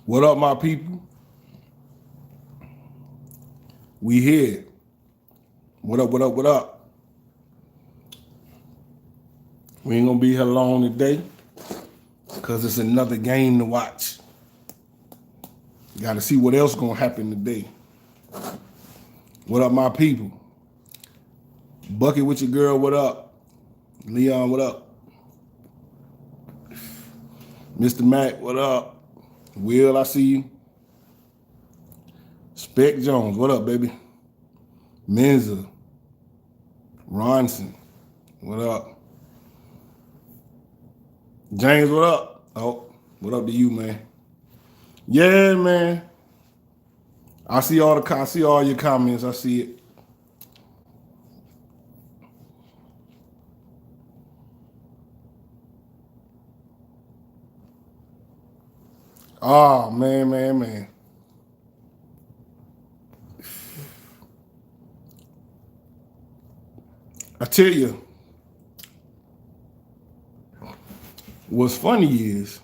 What up, my people? We here. What up, what up, what up? We ain't gonna be here long today because it's another game to watch. Gotta see what else gonna happen today. What up, my people? Bucket with your girl, what up? Leon, what up? Mr. Mac, what up? Will, I see you. Spec Jones, what up, baby? Menza, Ronson, what up? James, what up? Oh, what up to you, man? Yeah, man. I see all your comments. I see it. Oh, man. I tell you, what's funny is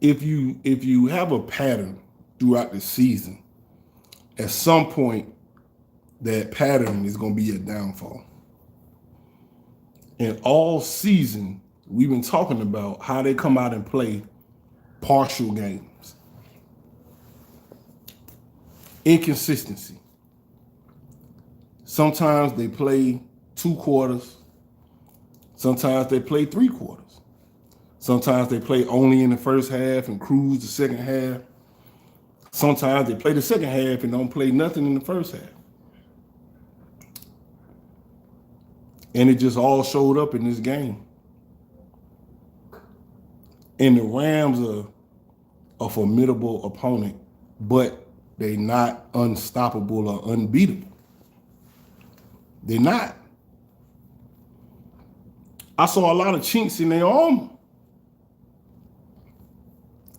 if you have a pattern throughout the season, at some point that pattern is going to be a downfall. And all season, we've been talking about how they come out and play partial games. Inconsistency. Sometimes they play 2 quarters. Sometimes they play 3 quarters. Sometimes they play only in the first half and cruise the second half. Sometimes they play the second half and don't play nothing in the first half. And it just all showed up in this game. And the Rams are a formidable opponent, but they're not unstoppable or unbeatable. They're not. I saw a lot of chinks in their armor,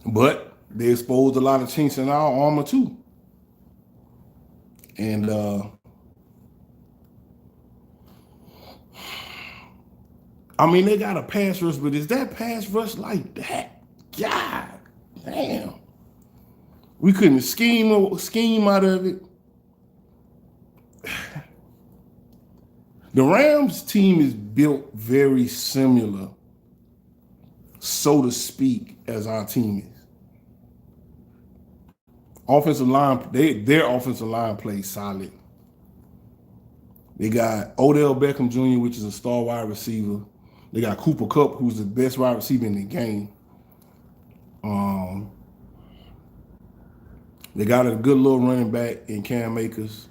but they exposed a lot of chinks in our armor too. And I mean, they got a pass rush, but is that pass rush like that? God damn. We couldn't scheme out of it. The Rams team is built very similar, so to speak, as our team is. Offensive line, their offensive line plays solid. They got Odell Beckham Jr., which is a star wide receiver. They got Cooper Kupp, who's the best wide receiver in the game. They got a good little running back in Cam Akers.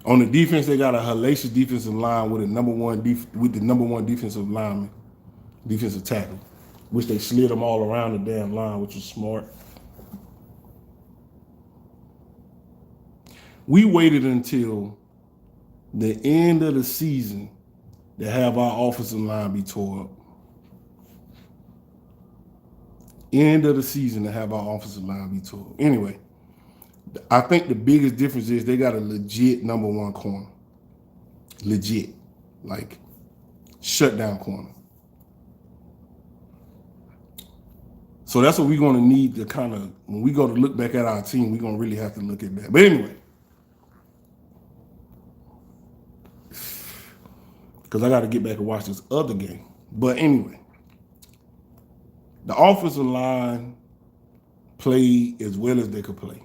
On the defense, they got a hellacious defensive line with the number one defensive lineman, defensive tackle, which they slid them all around the damn line, which was smart. We waited until the end of the season to have our offensive line be tore up. End of the season to have our offensive line be tore up. Anyway, I think the biggest difference is they got a legit number 1 corner. Legit. Like, shutdown corner. So that's what we're going to need to kind of, when we go to look back at our team, we're going to really have to look at that. But anyway, because I got to get back and watch this other game. But anyway, the offensive line played as well as they could play.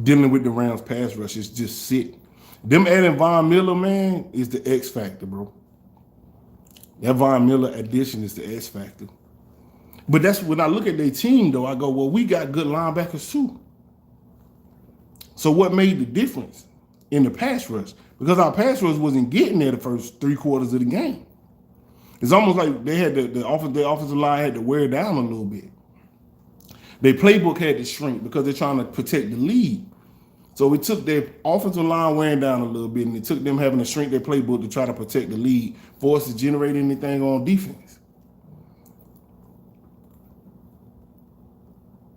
Dealing with the Rams pass rush is just sick. Them adding Von Miller, man, is the X factor, bro. That Von Miller addition is the X factor. But that's when I look at their team, though, I go, well, we got good linebackers too. So what made the difference in the pass rush? Because our pass rush wasn't getting there the first 3 quarters of the game. It's almost like they had the offensive line had to wear down a little bit. Their playbook had to shrink because they're trying to protect the lead. So it took their offensive line wearing down a little bit, and it took them having to shrink their playbook to try to protect the lead for us to generate anything on defense.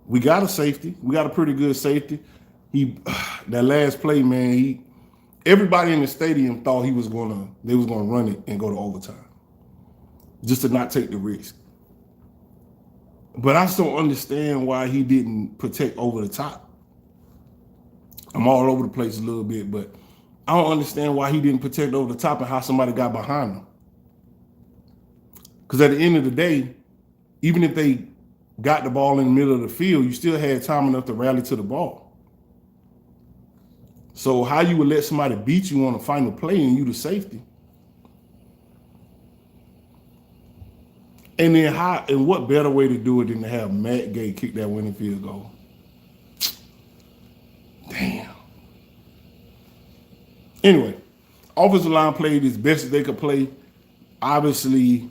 We got a safety. We got a pretty good safety. That last play, man, everybody in the stadium thought they was gonna run it and go to overtime. just to not take the risk. But I still understand why he didn't protect over the top. I'm all over the place a little bit, but I don't understand why he didn't protect over the top and how somebody got behind him. Because at the end of the day, even if they got the ball in the middle of the field, you still had time enough to rally to the ball. So how you would let somebody beat you on a final play and you the safety? And then what better way to do it than to have Matt Gay kick that winning field goal? Damn. Anyway, offensive line played as best as they could play. Obviously,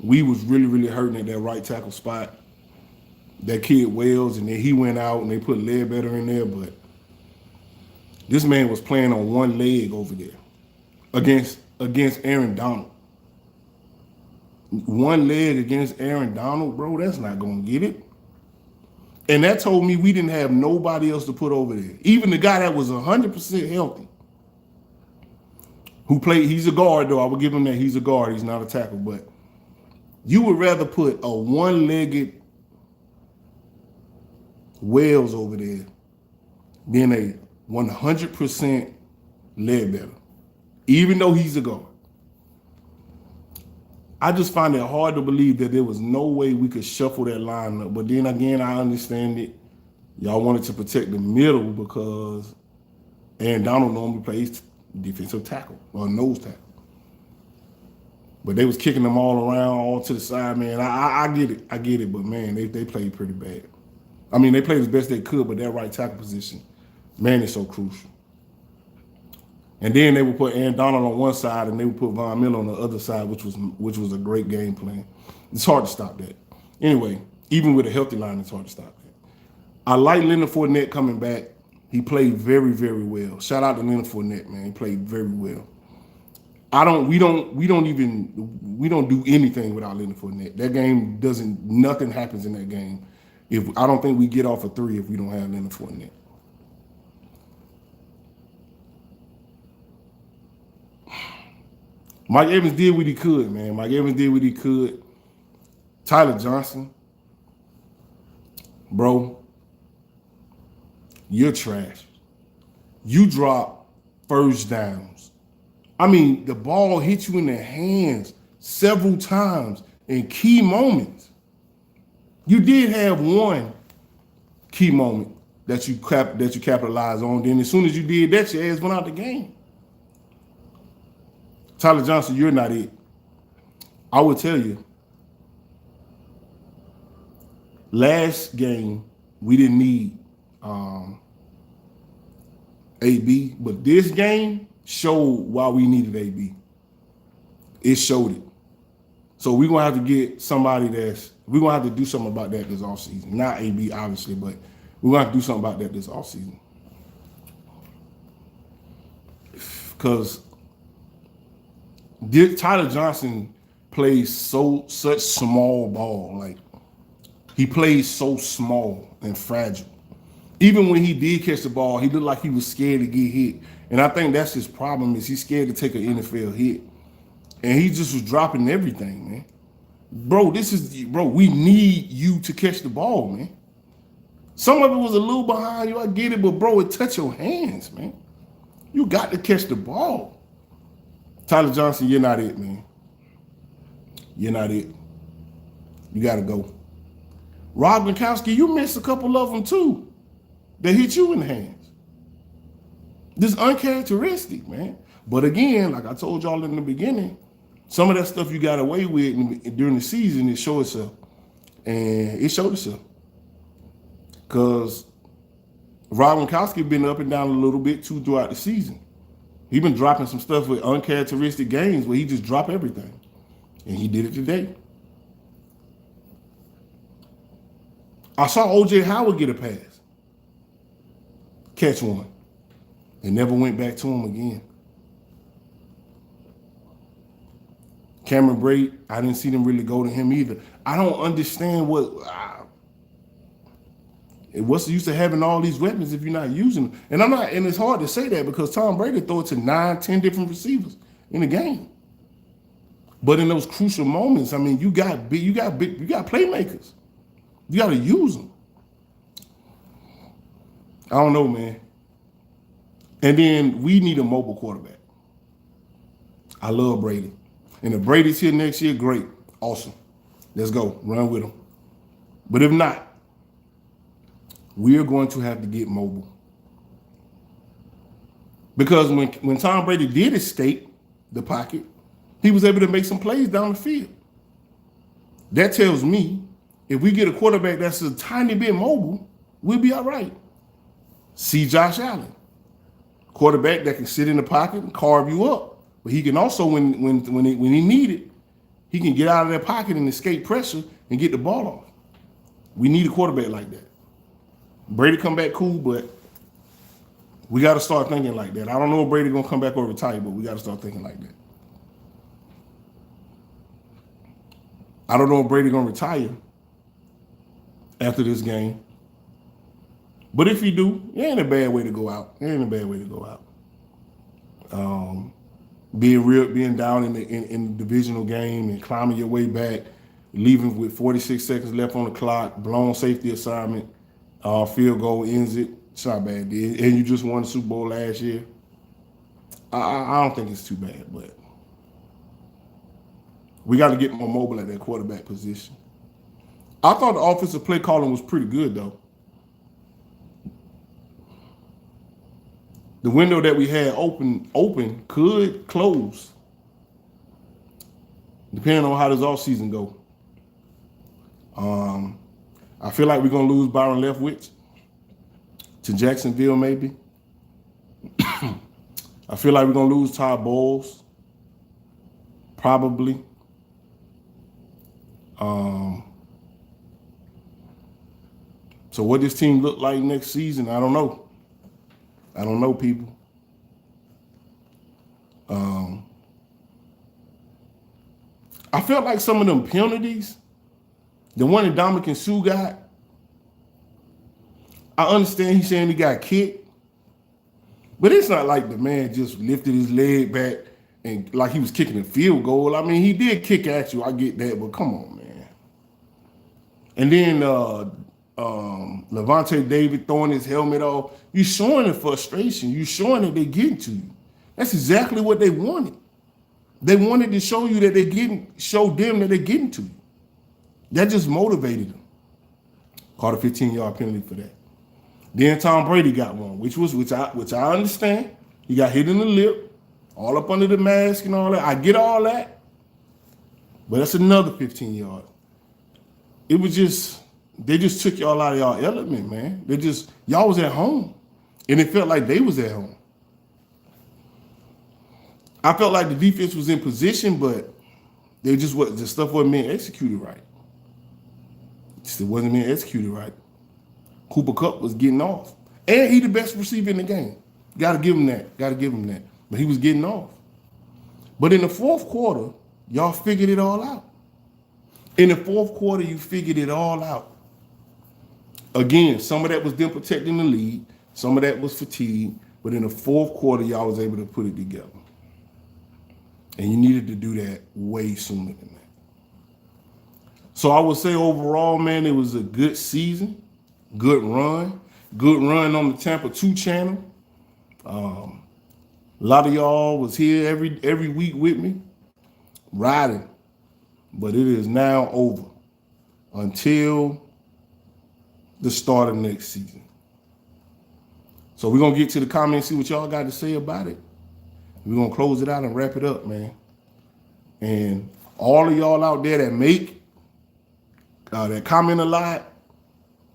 we was really, really hurting at that right tackle spot. That kid Wells, and then he went out and they put Ledbetter in there, but this man was playing on one leg over there against Aaron Donald. One leg against Aaron Donald, bro, that's not going to get it. And that told me we didn't have nobody else to put over there. Even the guy that was 100% healthy, who played, he's a guard though, I would give him that, he's a guard, he's not a tackle, but you would rather put a one-legged Wells over there than a 100% Ledbetter, even though he's a guard. I just find it hard to believe that there was no way we could shuffle that line up. But then again, I understand it. Y'all wanted to protect the middle because Aaron Donald normally plays defensive tackle or nose tackle. But they was kicking them all around, all to the side, man. I get it. I get it. But, man, they played pretty bad. I mean, they played as best they could, but that right tackle position, man, is so crucial. And then they would put Aaron Donald on one side and they would put Von Miller on the other side, which was a great game plan. It's hard to stop that. Anyway, even with a healthy line, it's hard to stop that. I like Leonard Fournette coming back. He played very, very well. Shout out to Leonard Fournette, man. He played very well. We don't do anything without Leonard Fournette. That game nothing happens in that game. I don't think we get off a 3 if we don't have Leonard Fournette. Mike Evans did what he could, man. Mike Evans did what he could. Tyler Johnson, bro, you're trash. You drop first downs. I mean, the ball hit you in the hands several times in key moments. You did have one key moment that you capitalized on. Then as soon as you did that, your ass went out the game. Tyler Johnson, you're not it. I will tell you, last game, we didn't need AB, but this game showed why we needed AB. It showed it. So we're going to have to get somebody we're going to have to do something about that this offseason. Not AB, obviously, but we're going to have to do something about that this offseason. Because Tyler Johnson plays such small ball. Like, he plays so small and fragile. Even when he did catch the ball, he looked like he was scared to get hit. And I think that's his problem, is he's scared to take an NFL hit. And he just was dropping everything, man. Bro, we need you to catch the ball, man. Some of it was a little behind you, I get it, but bro, it touched your hands, man. You got to catch the ball. Tyler Johnson, you're not it, man. You're not it. You got to go. Rob Gronkowski, you missed a couple of them too. They hit you in the hands. This is uncharacteristic, man. But again, like I told y'all in the beginning, some of that stuff you got away with during the season, it showed itself. And it showed itself. Because Rob Gronkowski been up and down a little bit too throughout the season. He been dropping some stuff with uncharacteristic games where he just dropped everything. And he did it today. I saw O.J. Howard get a pass. Catch one. And never went back to him again. Cameron Brate, I didn't see them really go to him either. I don't understand what's the use of having all these weapons if you're not using them? And it's hard to say that because Tom Brady throw it to 9, 10 different receivers in a game. But in those crucial moments, I mean, you got playmakers. You got to use them. I don't know, man. And then we need a mobile quarterback. I love Brady. And if Brady's here next year, great. Awesome. Let's go. Run with him. But if not, we're going to have to get mobile. Because when Tom Brady did escape the pocket, he was able to make some plays down the field. That tells me if we get a quarterback that's a tiny bit mobile, we'll be all right. See Josh Allen. Quarterback that can sit in the pocket and carve you up. But he can also, when he need it, he can get out of that pocket and escape pressure and get the ball off. We need a quarterback like that. Brady come back cool, but we got to start thinking like that. I don't know if Brady going to come back or retire, but we got to start thinking like that. I don't know if Brady going to retire after this game. But if he do, it ain't a bad way to go out. It ain't a bad way to go out. Being down in the divisional game and climbing your way back, leaving with 46 seconds left on the clock, blown safety assignment, field goal ends it. It's not bad. And you just won the Super Bowl last year. I don't think it's too bad, but we got to get more mobile at that quarterback position. I thought the offensive play calling was pretty good, though. The window that we had open could close, depending on how this offseason go. I feel like we're going to lose Byron Leftwich to Jacksonville, maybe. I feel like we're going to lose Todd Bowles, probably. So what this team look like next season, I don't know. I don't know, people. I felt like some of them penalties, the one that Dominican Sue got, I understand he's saying he got kicked, but it's not like the man just lifted his leg back and like he was kicking a field goal. I mean, he did kick at you. I get that, but come on, man. And then Levante David throwing his helmet off. You showing the frustration. You showing that they're getting to you. That's exactly what they wanted. They wanted to show you that show them that they're getting to you. That just motivated them. Caught a 15-yard penalty for that. Then Tom Brady got one, which I understand. He got hit in the lip, all up under the mask and all that. I get all that. But that's another 15-yard. It was just, they just took y'all out of y'all element, man. Y'all was at home. And it felt like they was at home. I felt like the defense was in position, but the stuff wasn't being executed right. It still wasn't being executed right. Cooper Kupp was getting off. And he the best receiver in the game. Got to give him that. But he was getting off. But in the fourth quarter, y'all figured it all out. In the fourth quarter, you figured it all out. Again, some of that was them protecting the lead. Some of that was fatigue. But in the fourth quarter, y'all was able to put it together. And you needed to do that way sooner than that. So I would say overall, man, it was a good season. Good run on the Tampa 2 channel. A lot of y'all was here every week with me, riding, but it is now over until the start of next season. So we're gonna get to the comments, see what y'all got to say about it. We're gonna close it out and wrap it up, man. And all of y'all out there that comment a lot,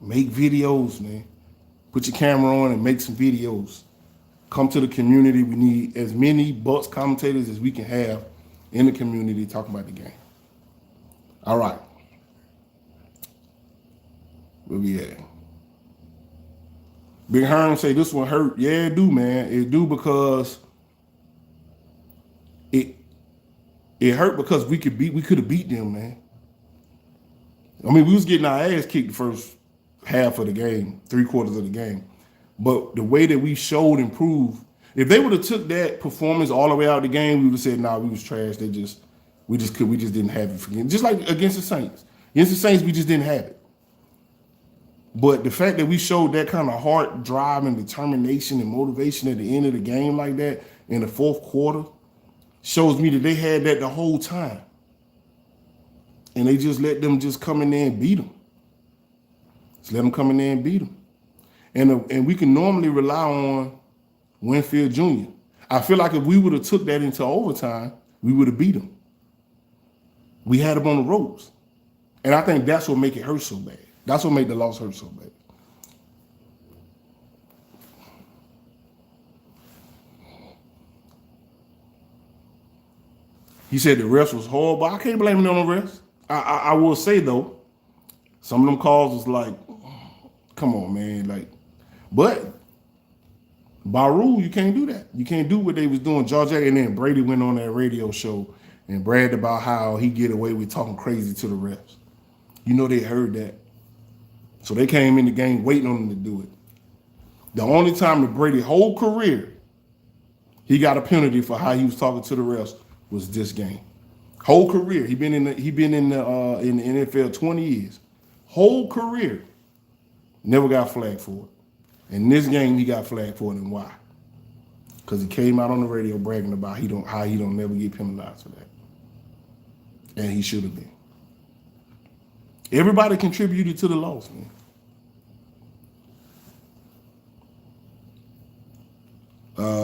make videos, man. Put your camera on and make some videos. Come to the community. We need as many Bucs commentators as we can have in the community talking about the game. All right. Where we at? Big Herm say this one hurt. Yeah, it do, man. It do because it hurt because we could have beat them, man. I mean, we was getting our ass kicked the first half of the game, 3/4 of the game. But the way that we showed and proved, if they would have took that performance all the way out of the game, we would have said, nah, we was trash. We just didn't have it again. Just like against the Saints. Against the Saints, we just didn't have it. But the fact that we showed that kind of heart, drive, and determination and motivation at the end of the game like that in the fourth quarter shows me that they had that the whole time. And they just let them just come in there and beat them. Just let them come in there and beat them. And we can normally rely on Winfield Jr. I feel like if we would have took that into overtime, we would have beat them. We had them on the ropes. And I think that's what make it hurt so bad. That's what made the loss hurt so bad. He said the refs was horrible. I can't blame him on the refs. I will say though, some of them calls was like, come on, man. Like, but by rule, you can't do that. You can't do what they was doing. George, and then Brady went on that radio show and bragged about how he get away with talking crazy to the refs. You know they heard that. So they came in the game waiting on him to do it. The only time in Brady's whole career he got a penalty for how he was talking to the refs was this game. Whole career. He been in the NFL 20 years. Whole career. Never got flagged for it. In this game he got flagged for it, and why? Because he came out on the radio bragging about how he don't never get penalized for that. And he should have been. Everybody contributed to the loss, man.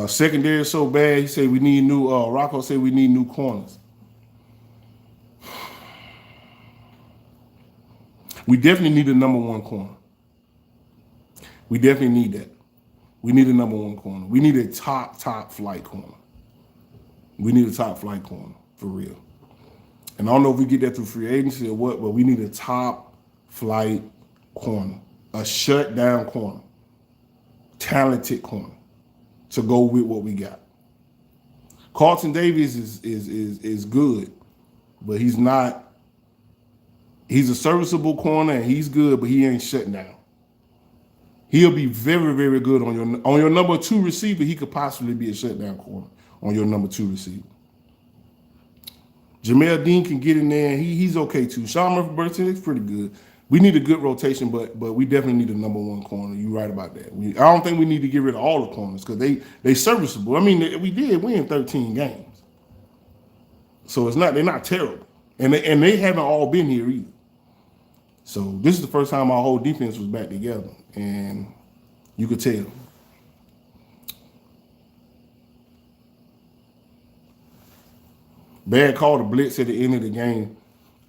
Secondary is so bad. He said we need new. Rocco said we need new corners. We definitely need a number one corner. We definitely need that. We need a number one corner. We need a top flight corner. We need a top flight corner for real. And I don't know if we get that through free agency or what, but we need a top flight corner, a shutdown corner, talented corner to go with what we got. Carlton Davis is good, but he's not. He's a serviceable corner and he's good, but he ain't shutting down. He'll be very, very good on your number two receiver. He could possibly be a shutdown corner on your number two receiver. Jamel Dean can get in there. He's okay too. Sean Murphy-Burton is pretty good. We need a good rotation, but we definitely need a number one corner. You're right about that. I don't think we need to get rid of all the corners because they serviceable. I mean, we did win 13 games, so they're not terrible, and they haven't all been here either. So this is the first time our whole defense was back together, and you could tell. Bad call to blitz at the end of the game.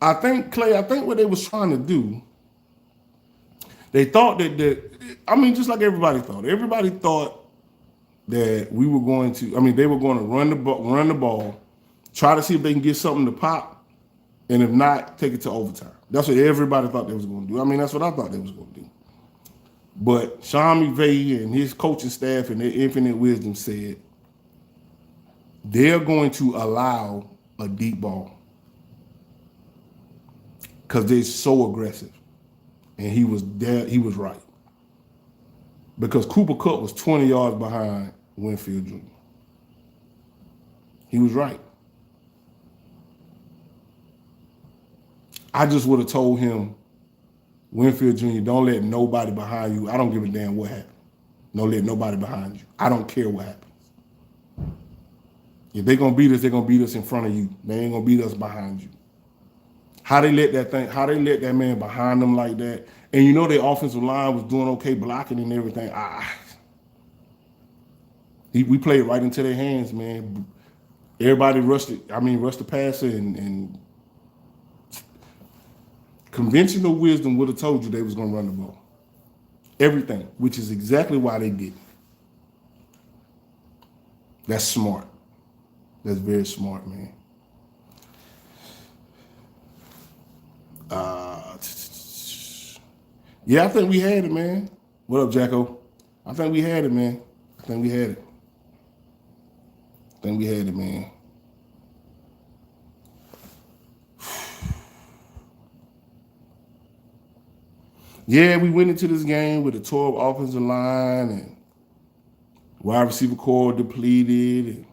I think what they was trying to do, they thought just like everybody thought. Everybody thought that they were going to run the ball, try to see if they can get something to pop, and if not, take it to overtime. That's what everybody thought they was going to do. I mean, that's what I thought they was going to do. But Sean McVay and his coaching staff and their infinite wisdom said they're going to allow a deep ball because they're so aggressive. And he was right. Because Cooper Kupp was 20 yards behind Winfield Jr. He was right. I just would have told him, Winfield Jr., don't let nobody behind you. I don't give a damn what happened. Don't let nobody behind you. I don't care what happens. If they're going to beat us, they're going to beat us in front of you. They ain't going to beat us behind you. How they let that man behind them like that. And you know their offensive line was doing okay blocking and everything. We played right into their hands, man. Everybody rushed the passer and conventional wisdom would have told you they was going to run the ball. Everything, which is exactly why they did. That's smart. That's very smart, man. Yeah, I think we had it, man. What up, Jacko? I think we had it, man. I think we had it, man. Yeah, we went into this game with a tore up offensive line and wide receiver core depleted. And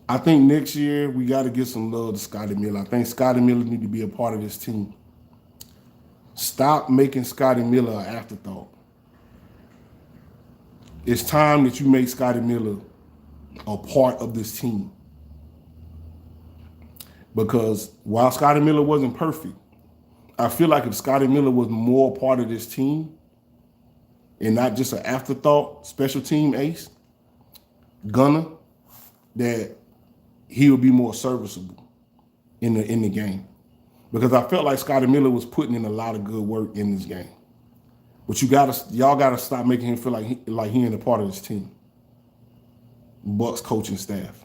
I think next year we got to get some love to Scotty Miller. I think Scotty Miller need to be a part of this team. Stop making Scotty Miller an afterthought. It's time that you make Scotty Miller a part of this team. Because while Scotty Miller wasn't perfect, I feel like if Scotty Miller was more a part of this team and not just an afterthought special team ace, gunner, that he would be more serviceable in the game. Because I felt like Scotty Miller was putting in a lot of good work in this game. But y'all gotta stop making him feel like he ain't a part of this team. Bucs coaching staff.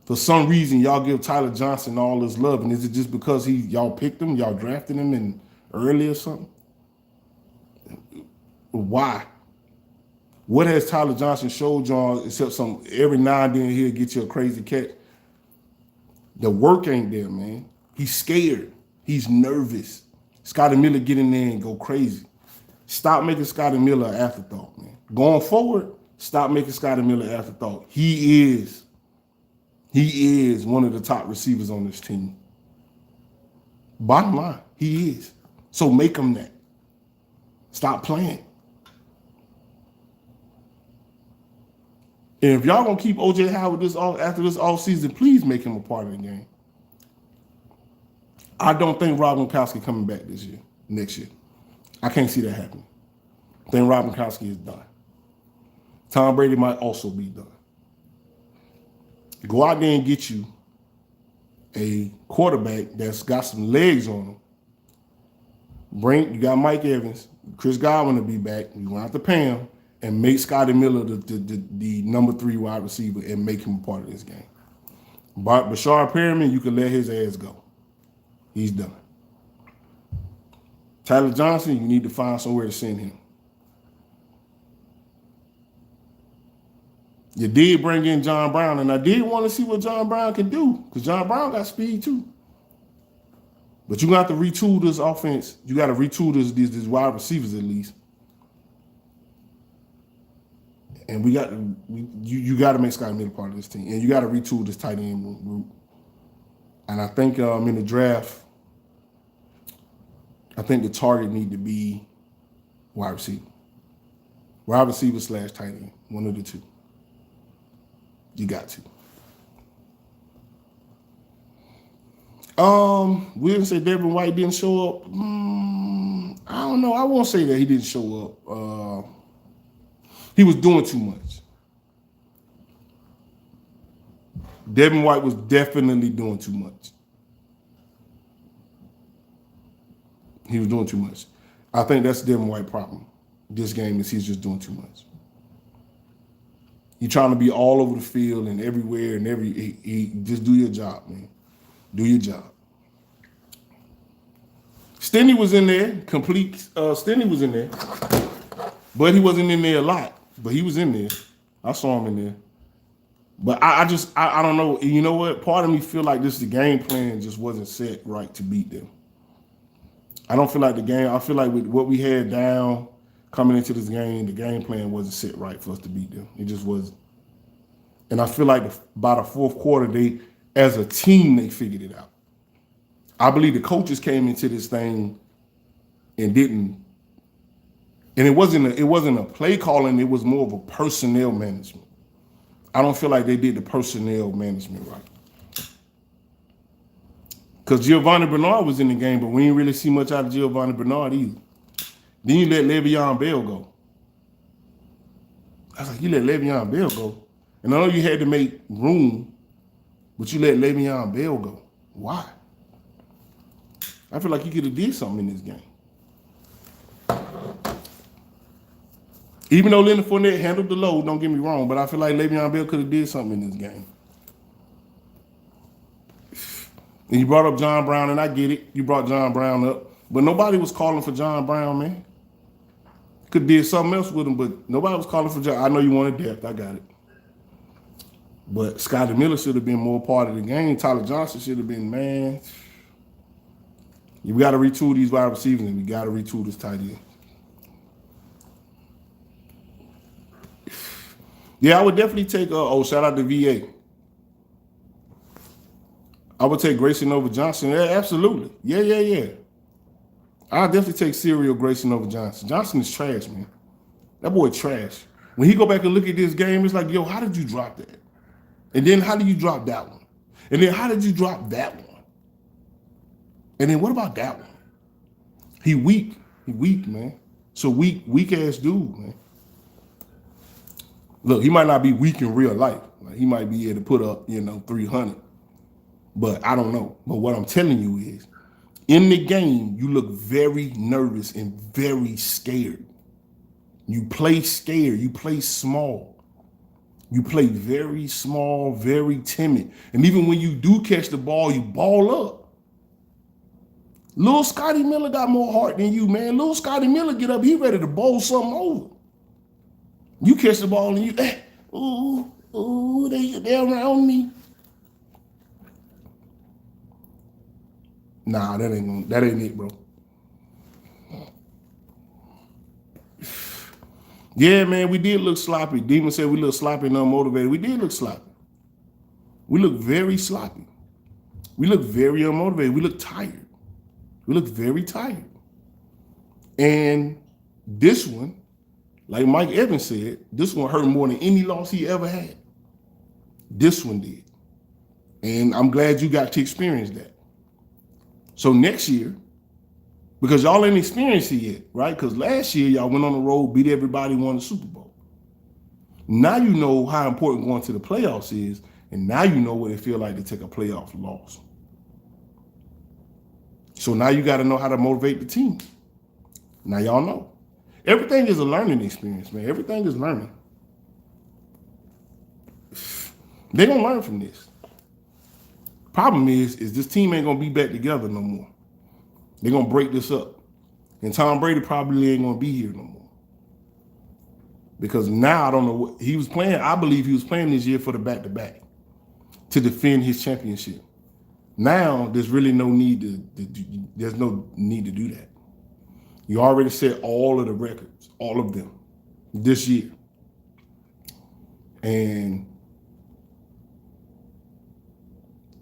For some reason, y'all give Tyler Johnson all this love, and is it just because y'all picked him, y'all drafted him in early or something? Why? What has Tyler Johnson showed y'all except every now and then he'll get you a crazy catch? The work ain't there, man. He's scared. He's nervous. Scotty Miller get in there and go crazy. Stop making Scotty Miller an afterthought, man. Going forward, stop making Scotty Miller an afterthought. He is one of the top receivers on this team. Bottom line, he is. So make him that. Stop playing. And if y'all gonna keep O.J. Howard after this offseason, please make him a part of the game. I don't think Rob Gronkowski coming back next year. I can't see that happening. I think Rob Gronkowski is done. Tom Brady might also be done. Go out there and get you a quarterback that's got some legs on him. You got Mike Evans, Chris Godwin to be back. You won't have to pay him, and make Scotty Miller the number 3 wide receiver and make him a part of this game. But Bashard Perriman, you can let his ass go. He's done. Tyler Johnson, you need to find somewhere to send him. You did bring in John Brown, and I did want to see what John Brown can do, because John Brown got speed too. But you got to retool this offense. You got to retool these wide receivers at least. And you got to make Scotty Miller part of this team, and you got to retool this tight end group. And I think in the draft, I think the target need to be wide receiver. Wide receiver / tight end, one of the two. You got to. We didn't say Devin White didn't show up. I don't know. I won't say that he didn't show up. He was doing too much. Devin White was definitely doing too much. He was doing too much. I think that's Devin White's problem. This game is he's just doing too much. You're trying to be all over the field and everywhere and just do your job, man. Do your job. Stinnie was in there, Stinnie was in there, but he wasn't in there a lot. But he was in there. I saw him in there. But I don't know. You know what? Part of me feel like the game plan just wasn't set right to beat them. I don't feel like I feel like with what we had down coming into this game, the game plan wasn't set right for us to beat them. It just wasn't. And I feel like by the fourth quarter, as a team, they figured it out. I believe the coaches came into this thing and didn't. And it wasn't a play calling. It was more of a personnel management. I don't feel like they did the personnel management right. Because Giovanni Bernard was in the game, but we didn't really see much out of Giovanni Bernard either. Then you let Le'Veon Bell go. I was like, you let Le'Veon Bell go? And I know you had to make room, but you let Le'Veon Bell go. Why? I feel like you could have did something in this game. Even though Leonard Fournette handled the load, don't get me wrong, but I feel like Le'Veon Bell could have did something in this game. And you brought up John Brown, and I get it. You brought John Brown up. But nobody was calling for John Brown, man. Could have did something else with him, but nobody was calling for John. I know you wanted depth. I got it. But Scotty Miller should have been more part of the game. Tyler Johnson should have been, man. You got to retool these wide receivers, and we got to retool this tight end. Yeah, I would definitely take, shout out to VA. I would take Grayson over Johnson. Yeah, absolutely. Yeah. I'll definitely take serial Grayson over Johnson. Johnson is trash, man. That boy trash. When he go back and look at this game, it's like, yo, how did you drop that? And then how did you drop that one? And then how did you drop that one? And then what about that one? He weak. He weak, man. So weak ass dude, man. Look, he might not be weak in real life. Like, he might be able to put up, 300. But I don't know. But what I'm telling you is, in the game, you look very nervous and very scared. You play scared. You play small. You play very small, very timid. And even when you do catch the ball, you ball up. Little Scotty Miller got more heart than you, man. Little Scotty Miller get up, he ready to bowl something over. You catch the ball and you, they're around me. Nah, that ain't it, bro. Yeah, man, we did look sloppy. Demon said we look sloppy and unmotivated. We did look sloppy. We look very sloppy. We look very unmotivated. We look tired. We look very tired. And this one, like Mike Evans said, this one hurt more than any loss he ever had. This one did. And I'm glad you got to experience that. So next year, because y'all ain't experienced it yet, right? Because last year y'all went on the road, beat everybody, won the Super Bowl. Now you know how important going to the playoffs is, and now you know what it feels like to take a playoff loss. So now you got to know how to motivate the team. Now y'all know. Everything is a learning experience, man. Everything is learning. They're going to learn from this. Problem is this team ain't going to be back together no more. They're going to break this up. And Tom Brady probably ain't going to be here no more. Because now I don't know what he was playing. I believe he was playing this year for the back-to-back to defend his championship. Now there's really no need there's no need to do that. You already set all of the records, all of them, this year. And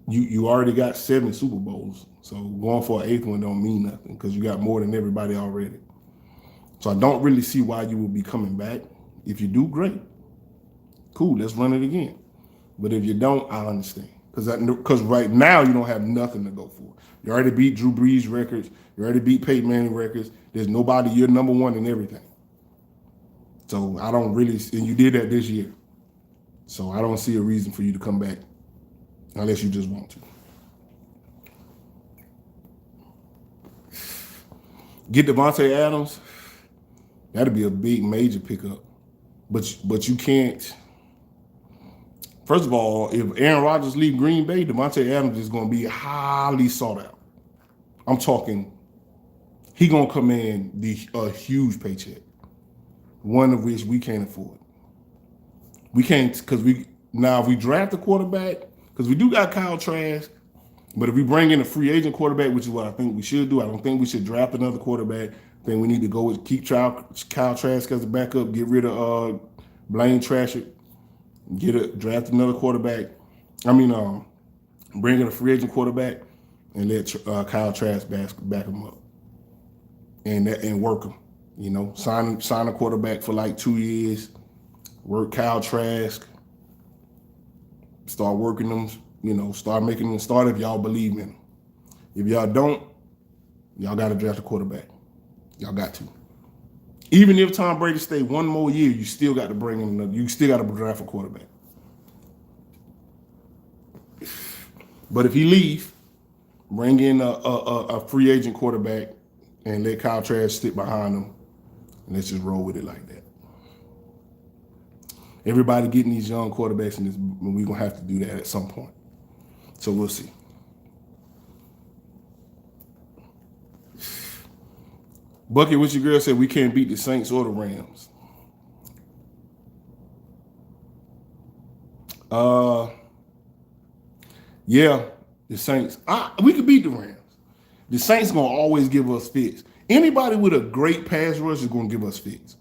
you already got 7 Super Bowls. So going for an 8th one don't mean nothing because you got more than everybody already. So I don't really see why you will be coming back. If you do, great. Cool, let's run it again. But if you don't, I understand. Because right now you don't have nothing to go for. You already beat Drew Brees records. You already beat Peyton Manning records. There's nobody, you're number one in everything. So I don't really, and you did that this year. So I don't see a reason for you to come back unless you just want to. Get Devontae Adams, that'd be a big major pickup. But you can't. First of all, if Aaron Rodgers leave Green Bay, Devontae Adams is going to be highly sought out. I'm talking, he going to command a huge paycheck, one of which we can't afford. We can't, because if we draft a quarterback, because we do got Kyle Trask, but if we bring in a free agent quarterback, which is what I think we should do, I don't think we should draft another quarterback. I think we need to go with keep Kyle Trask as a backup, get rid of Blaine Trashert, draft another quarterback. Bring in a free agent quarterback and let Kyle Trask back him up and work him. Sign a quarterback for like 2 years, work Kyle Trask, start working them, start making them start if y'all believe in them. If y'all don't, y'all got to draft a quarterback. Y'all got to. Even if Tom Brady stay one more year, you still got to bring in another. You still got to draft a quarterback. But if he leave, bring in a free agent quarterback and let Kyle Trask sit behind him, and let's just roll with it like that. Everybody getting these young quarterbacks, and we're gonna have to do that at some point. So we'll see. Bucket, what your girl said, we can't beat the Saints or the Rams. Yeah, the Saints. We could beat the Rams. The Saints gonna always give us fits. Anybody with a great pass rush is gonna give us fits.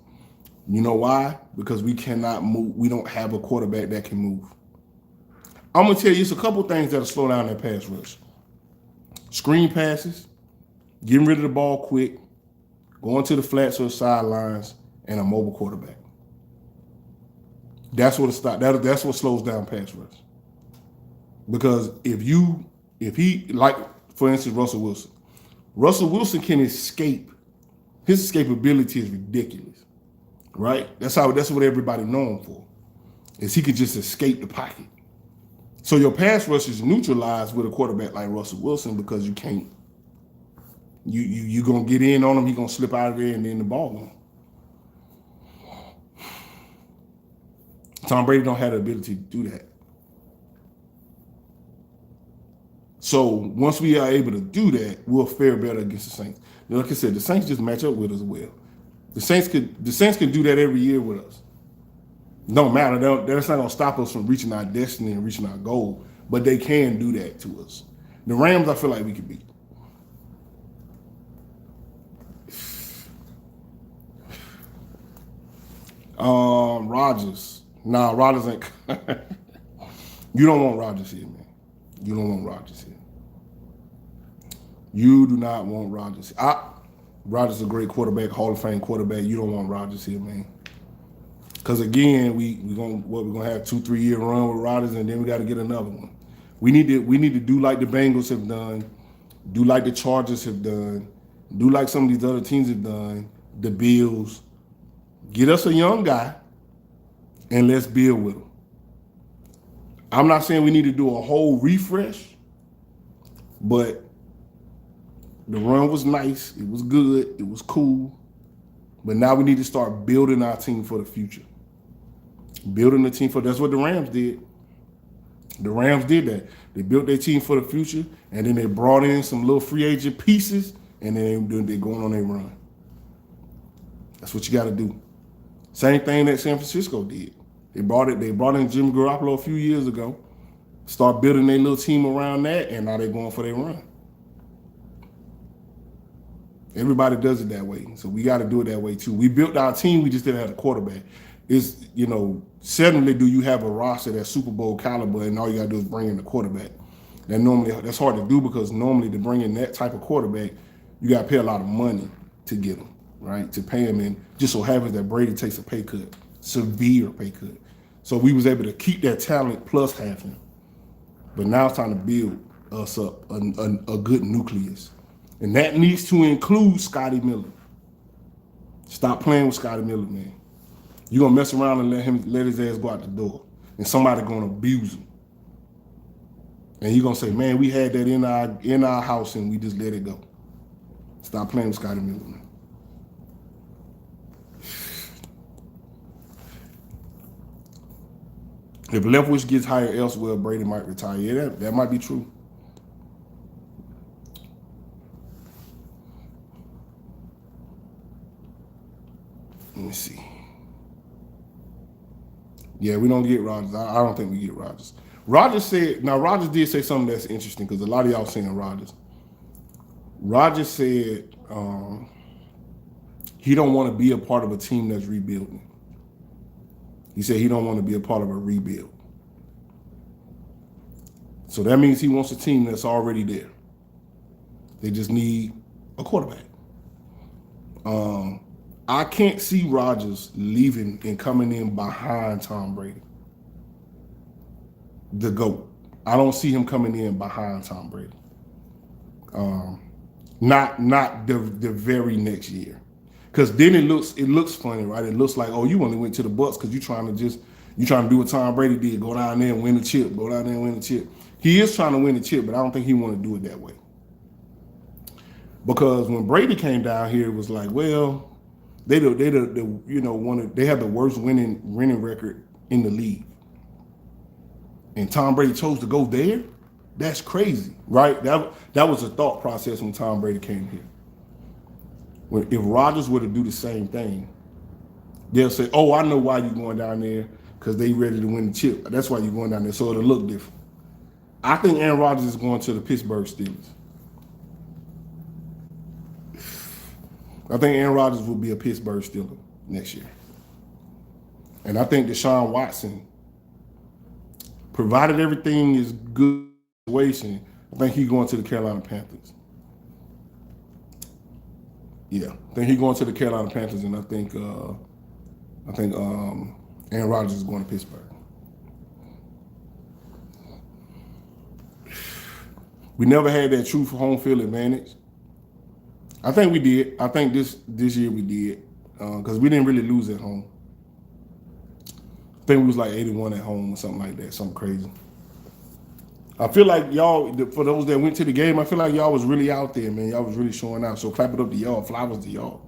You know why? Because we cannot move. We don't have a quarterback that can move. I'm gonna tell you, it's a couple things that'll slow down that pass rush. Screen passes, getting rid of the ball quick, going to the flats or the sidelines, and a mobile quarterback. That's what that's what slows down pass rush. Because if he like, for instance, Russell Wilson can escape. His escapability is ridiculous, right? That's what everybody know him for, is he can just escape the pocket. So your pass rush is neutralized with a quarterback like Russell Wilson because you can't. You gonna get in on him, he gonna slip out of there, and then the ball gone. Tom Brady don't have the ability to do that. So once we are able to do that, we'll fare better against the Saints. Like I said, the Saints just match up with us well. The Saints can do that every year with us. Don't matter. That's not gonna stop us from reaching our destiny and reaching our goal. But they can do that to us. The Rams, I feel like we can beat. Rodgers. Nah, Rodgers ain't. You don't want Rodgers here, man. You don't want Rodgers here. You do not want Rodgers. Rodgers is a great quarterback, Hall of Fame quarterback. You don't want Rodgers here, man. Because again, we're gonna have 2-3 year run with Rodgers, and then we got to get another one. We need to do like the Bengals have done, do like the Chargers have done, do like some of these other teams have done, the Bills. Get us a young guy, and let's build with him. I'm not saying we need to do a whole refresh, but the run was nice. It was good. It was cool. But now we need to start building our team for the future. Building the team that's what the Rams did. The Rams did that. They built their team for the future, and then they brought in some little free agent pieces, and then they're going on their run. That's what you got to do. Same thing that San Francisco did. They brought in Jimmy Garoppolo a few years ago, start building their little team around that, and now they're going for their run. Everybody does it that way, so we got to do it that way too. We built our team, we just didn't have a quarterback. It's, suddenly do you have a roster that's Super Bowl caliber, and all you got to do is bring in the quarterback. That's hard to do, because normally to bring in that type of quarterback, you got to pay a lot of money to get him, right? To pay him, and just so happens that Brady takes a pay cut, severe pay cut. So we was able to keep that talent plus have him. But now it's time to build us up a good nucleus. And that needs to include Scotty Miller. Stop playing with Scotty Miller, man. You're going to mess around and let his ass go out the door. And somebody going to abuse him. And you're going to say, man, we had that in our house and we just let it go. Stop playing with Scotty Miller, man. If Leftwich gets hired elsewhere, Brady might retire. Yeah, that might be true. Let me see. Yeah, we don't get Rodgers. I don't think we get Rodgers. Rodgers did say something that's interesting, because a lot of y'all saying Rodgers. Rodgers said he don't want to be a part of a team that's rebuilding. He said he don't want to be a part of a rebuild. So that means he wants a team that's already there. They just need a quarterback. I can't see Rodgers leaving and coming in behind Tom Brady, the GOAT. I don't see him coming in behind Tom Brady. Not the very next year. Because then it looks funny, right? It looks like, oh, you only went to the Bucs because you're trying to do what Tom Brady did, go down there and win the chip, go down there and win the chip. He is trying to win the chip, but I don't think he want to do it that way. Because when Brady came down here, it was like, well, they have the worst winning record in the league, and Tom Brady chose to go there. That's crazy, right? That was a thought process when Tom Brady came here. If Rodgers were to do the same thing, they'll say, oh, I know why you're going down there, because they ready to win the chip. That's why you're going down there, so it'll look different. I think Aaron Rodgers is going to the Pittsburgh Steelers. I think Aaron Rodgers will be a Pittsburgh Steeler next year. And I think Deshaun Watson Provided everything is good situation, I think he's going to the Carolina Panthers. Yeah, I think he's going to the Carolina Panthers, and I think Aaron Rodgers is going to Pittsburgh. We never had that true home field advantage. I think we did. I think this year we did because we didn't really lose at home. I think we was like 81 at home or something like that, something crazy. I feel like y'all, for those that went to the game, I feel like y'all was really out there, man. Y'all was really showing out. So clap it up to y'all. Flowers to y'all.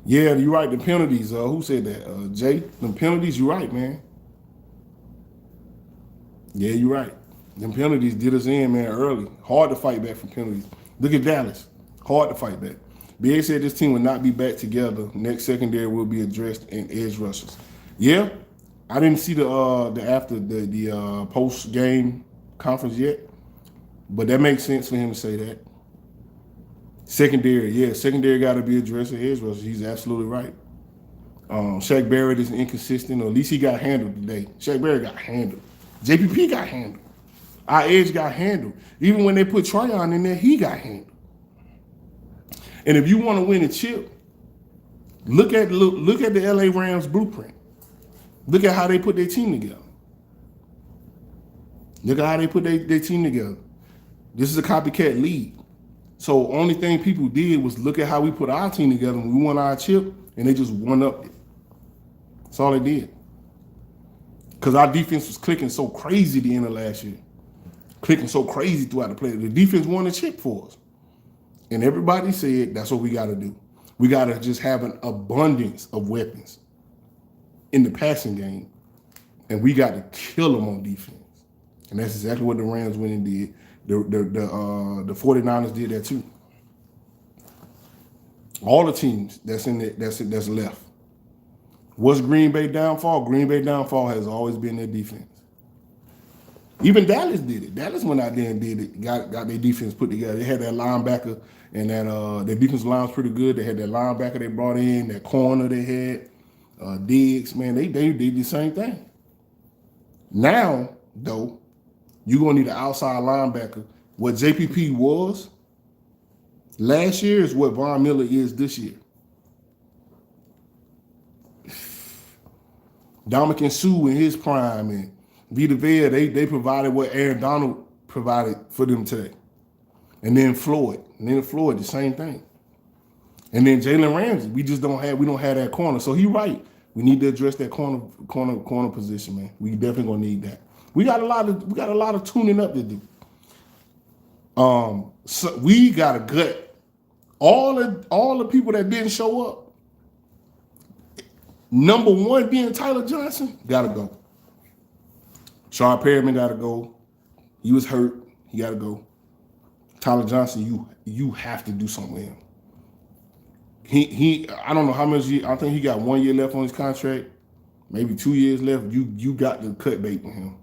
Yeah, you're right. The penalties. Who said that? Jay. The penalties. You're right, man. Yeah, you're right. Them penalties did us in, man, early. Hard to fight back from penalties. Look at Dallas. Hard to fight back. BA said this team will not be back together. Next secondary will be addressed in edge rushers. Yeah, I didn't see the after the post game conference yet, but that makes sense for him to say that. Secondary got to be addressed in edge rushers. He's absolutely right. Shaq Barrett is inconsistent, or at least he got handled today. Shaq Barrett got handled. JPP got handled. Our edge got handled. Even when they put Tryon in there, he got handled. And if you want to win a chip, look at the LA Rams blueprint. Look at how they put their team together. Look at how they put their team together. This is a copycat league. So only thing people did was look at how we put our team together when we won our chip, and they just one-upped it. That's all they did. Because our defense was clicking so crazy at the end of last year. Clicking so crazy throughout the play. The defense won the chip for us. And everybody said that's what we got to do. We got to just have an abundance of weapons in the passing game. And we got to kill them on defense. And that's exactly what the Rams went and did. The 49ers did that too. All the teams that's in it, that's left. What's Green Bay downfall? Green Bay downfall has always been their defense. Even Dallas did it. Dallas went out there and did it. Got their defense put together. They had that linebacker, and that their defensive line was pretty good. They had that linebacker they brought in, that corner they had, Diggs. Man, they did the same thing. Now, though, you're gonna need an outside linebacker. What JPP was last year is what Von Miller is this year. Dominican Sue in his prime and Vita Vea, they provided what Aaron Donald provided for them today. And then Floyd, the same thing. And then Jalen Ramsey, we don't have that corner. So he's right. We need to address that corner position, man. We definitely gonna need that. We got a lot of tuning up to do. So we got a gut. All the people that didn't show up, number one being Tyler Johnson, gotta go. Sean Perriman gotta go. He was hurt. He gotta go. Tyler Johnson, you have to do something with him. He I don't know how much I think he got 1 year left on his contract, maybe 2 years left. You got to cut bait with him.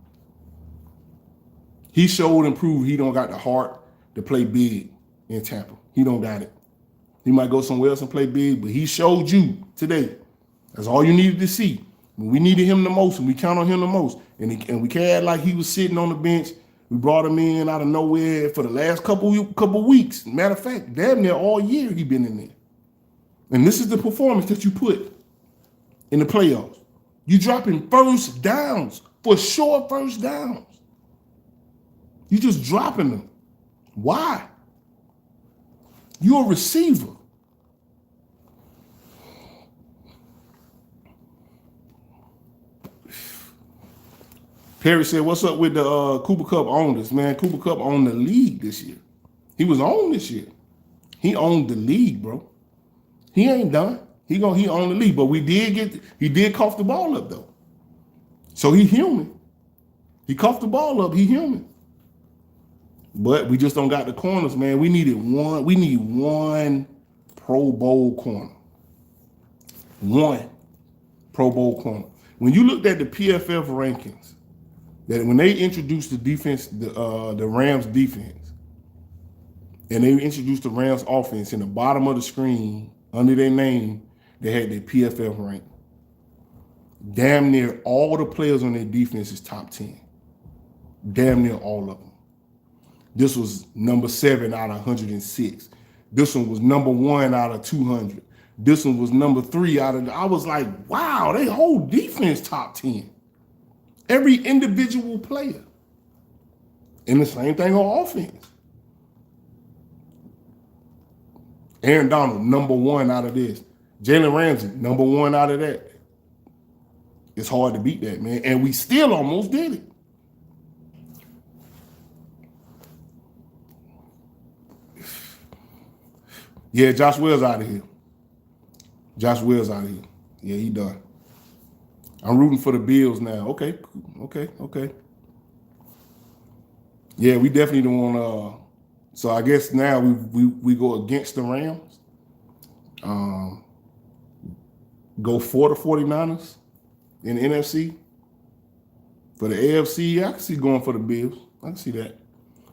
He showed and proved he don't got the heart to play big in Tampa. He don't got it. He might go somewhere else and play big, but he showed you today. That's all you needed to see. When we needed him the most, and we count on him the most, and we can't act like he was sitting on the bench. We brought him in out of nowhere for the last couple weeks. Matter of fact, damn near all year he been in there. And this is the performance that you put in the playoffs. You dropping first downs for short first downs. You just dropping them. Why? You're a receiver. Perry said, what's up with the Cooper Kupp owners? Man, Cooper Kupp owned the league this year. He was on this year. He owned the league, bro. He ain't done. He owned the league. But he did cough the ball up, though. So he human. He coughed the ball up. He human. But we just don't got the corners, man. We need one Pro Bowl corner. One Pro Bowl corner. When you looked at the PFF rankings, that when they introduced the defense, the Rams defense, and they introduced the Rams offense, in the bottom of the screen, under their name, they had their PFF rank. damn near all the players on their defense is top 10. Damn near all of them. This was number 7 out of 106. This one was number 1 out of 200. This one was number 3 out of. I was like, wow, they whole defense top 10. Every individual player. And the same thing on offense. Aaron Donald, number 1 out of this. Jalen Ramsey, number 1 out of that. It's hard to beat that, man. And we still almost did it. Yeah, Josh Wells out of here. Josh Wells out of here. Yeah, he done. I'm rooting for the Bills now. Okay. Yeah, we definitely don't want to. So I guess now we go against the Rams. Go for the 49ers in the NFC. For the AFC, I can see going for the Bills. I can see that.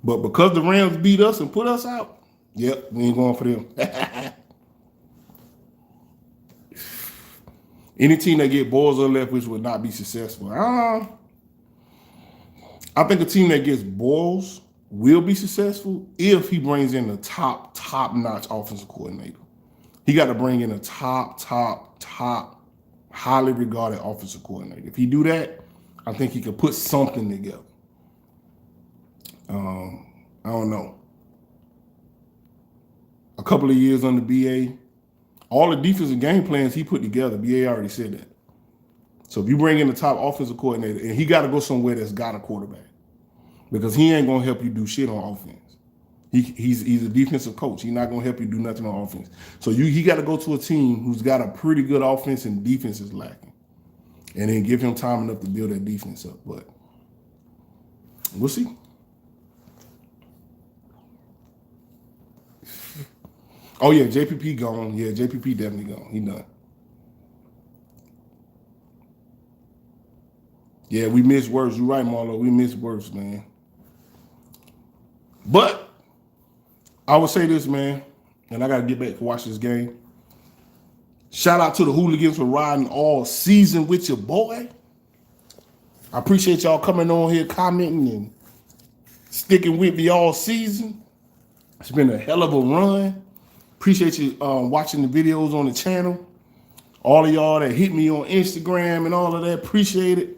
But because the Rams beat us and put us out, yep, we ain't going for them. Any team that get Boyles or Leftwich would not be successful. I think a team that gets Boyles will be successful if he brings in the top-notch offensive coordinator. He got to bring in a top, highly regarded offensive coordinator. If he do that, I think he could put something together. I don't know. A couple of years under BA, all the defensive game plans he put together, BA already said that. So if you bring in the top offensive coordinator, and he got to go somewhere that's got a quarterback, because he ain't gonna help you do shit on offense. He's a defensive coach. He's not gonna help you do nothing on offense. So he got to go to a team who's got a pretty good offense and defense is lacking, and then give him time enough to build that defense up. But we'll see. Oh yeah, JPP gone. Yeah, JPP definitely gone. He done. Yeah, we missed worse. You're right, Marlo. We missed worse, man. But I would say this, man, and I got to get back to watch this game. Shout out to the hooligans for riding all season with your boy. I appreciate y'all coming on here, commenting and sticking with me all season. It's been a hell of a run. Appreciate you watching the videos on the channel. All of y'all that hit me on Instagram and all of that, appreciate it.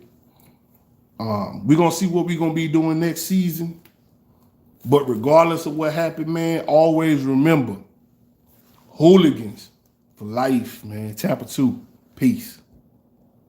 We're going to see what we're going to be doing next season. But regardless of what happened, man, always remember, hooligans for life, man. Tampa 2. Peace.